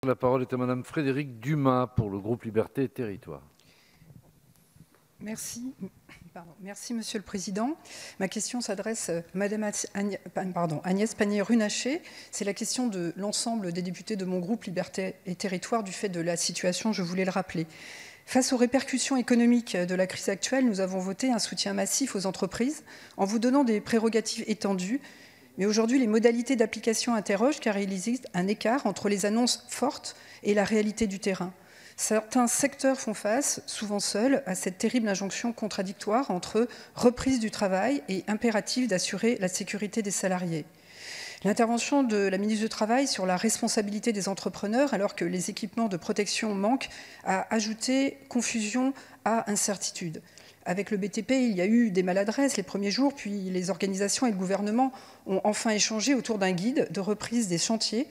La parole est à Madame Frédérique Dumas pour le groupe Liberté et Territoires. Merci. Merci, Monsieur le Président. Ma question s'adresse à Madame Agnès Pannier-Runacher. C'est la question de l'ensemble des députés de mon groupe Liberté et Territoires du fait de la situation, je voulais le rappeler. Face aux répercussions économiques de la crise actuelle, nous avons voté un soutien massif aux entreprises en vous donnant des prérogatives étendues. Mais aujourd'hui, les modalités d'application interrogent car il existe un écart entre les annonces fortes et la réalité du terrain. Certains secteurs font face, souvent seuls, à cette terrible injonction contradictoire entre reprise du travail et impératif d'assurer la sécurité des salariés. L'intervention de la ministre du Travail sur la responsabilité des entrepreneurs, alors que les équipements de protection manquent, a ajouté confusion à incertitude. Avec le BTP, il y a eu des maladresses les premiers jours, puis les organisations et le gouvernement ont enfin échangé autour d'un guide de reprise des chantiers.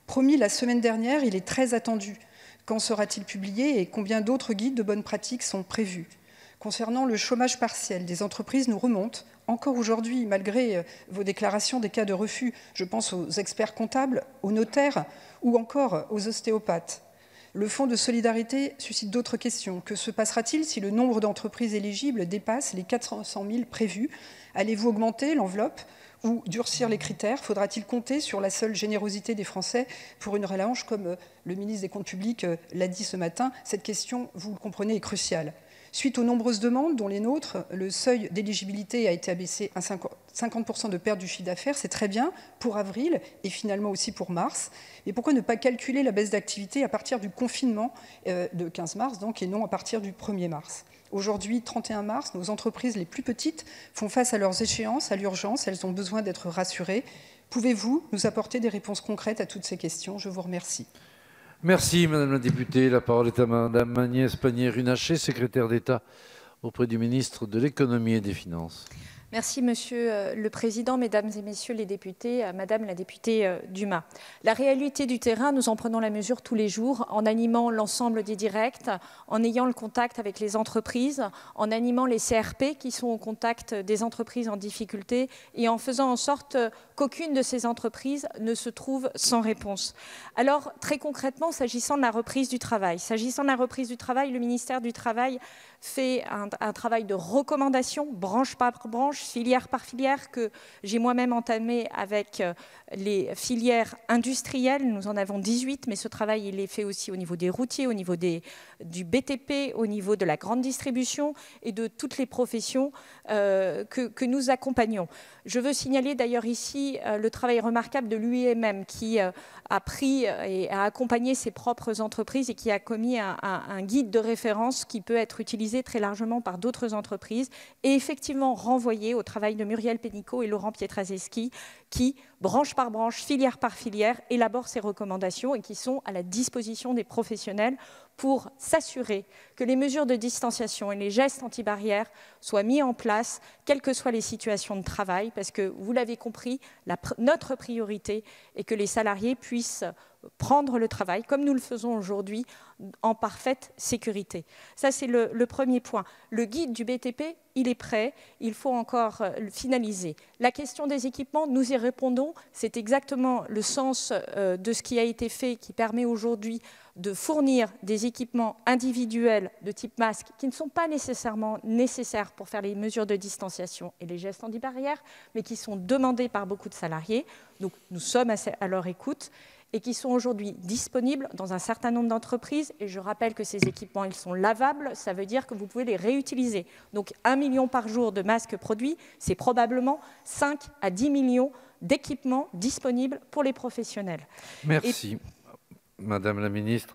Promis la semaine dernière, il est très attendu. Quand sera-t-il publié et combien d'autres guides de bonnes pratiques sont prévus? Concernant le chômage partiel, des entreprises nous remontent, encore aujourd'hui, malgré vos déclarations des cas de refus. Je pense aux experts comptables, aux notaires ou encore aux ostéopathes. Le fonds de solidarité suscite d'autres questions. Que se passera-t-il si le nombre d'entreprises éligibles dépasse les 400 000 prévus? Allez-vous augmenter l'enveloppe ou durcir les critères? Faudra-t-il compter sur la seule générosité des Français pour une relance, comme le ministre des Comptes publics l'a dit ce matin? Cette question, vous le comprenez, est cruciale. Suite aux nombreuses demandes, dont les nôtres, le seuil d'éligibilité a été abaissé à 50% de perte du chiffre d'affaires. C'est très bien pour avril et finalement aussi pour mars. Mais pourquoi ne pas calculer la baisse d'activité à partir du confinement de 15 mars donc, et non à partir du 1er mars? Aujourd'hui, 31 mars, nos entreprises les plus petites font face à leurs échéances, à l'urgence. Elles ont besoin d'être rassurées. Pouvez-vous nous apporter des réponses concrètes à toutes ces questions? Je vous remercie. Merci Madame la députée. La parole est à Madame Agnès Pannier-Runacher, secrétaire d'État auprès du ministre de l'Économie et des Finances. Merci Monsieur le Président, Mesdames et Messieurs les députés, Madame la députée Dumas. La réalité du terrain, nous en prenons la mesure tous les jours en animant l'ensemble des directs, en ayant le contact avec les entreprises, en animant les CRP qui sont au contact des entreprises en difficulté et en faisant en sorte qu'aucune de ces entreprises ne se trouve sans réponse. Alors très concrètement, s'agissant de la reprise du travail, le ministère du Travail fait un travail de recommandation, branche par branche, filière par filière, que j'ai moi-même entamé avec les filières industrielles. Nous en avons 18, mais ce travail, il est fait aussi au niveau des routiers, au niveau du BTP, au niveau de la grande distribution et de toutes les professions que nous accompagnons. Je veux signaler d'ailleurs ici le travail remarquable de l'UIMM qui a pris et a accompagné ses propres entreprises et qui a commis un guide de référence qui peut être utilisé très largement par d'autres entreprises et effectivement renvoyé au travail de Muriel Pénicaud et Laurent Pietraszewski qui, branche par branche, filière par filière, élaborent ces recommandations et qui sont à la disposition des professionnels pour s'assurer que les mesures de distanciation et les gestes anti-barrières soient mis en place, quelles que soient les situations de travail, parce que, vous l'avez compris, notre priorité est que les salariés puissent prendre le travail, comme nous le faisons aujourd'hui, en parfaite sécurité. Ça, c'est le premier point. Le guide du BTP, il est prêt, il faut encore le finaliser. La question des équipements, nous y répondons. C'est exactement le sens de ce qui a été fait, qui permet aujourd'hui de fournir des équipements individuels de type masque qui ne sont pas nécessairement nécessaires pour faire les mesures de distanciation et les gestes anti-barrières, mais qui sont demandés par beaucoup de salariés. Donc nous sommes à leur écoute et qui sont aujourd'hui disponibles dans un certain nombre d'entreprises. Et je rappelle que ces équipements, ils sont lavables, ça veut dire que vous pouvez les réutiliser. Donc 1 million par jour de masques produits, c'est probablement 5 à 10 millions d'équipements disponibles pour les professionnels. Merci, Madame la Ministre.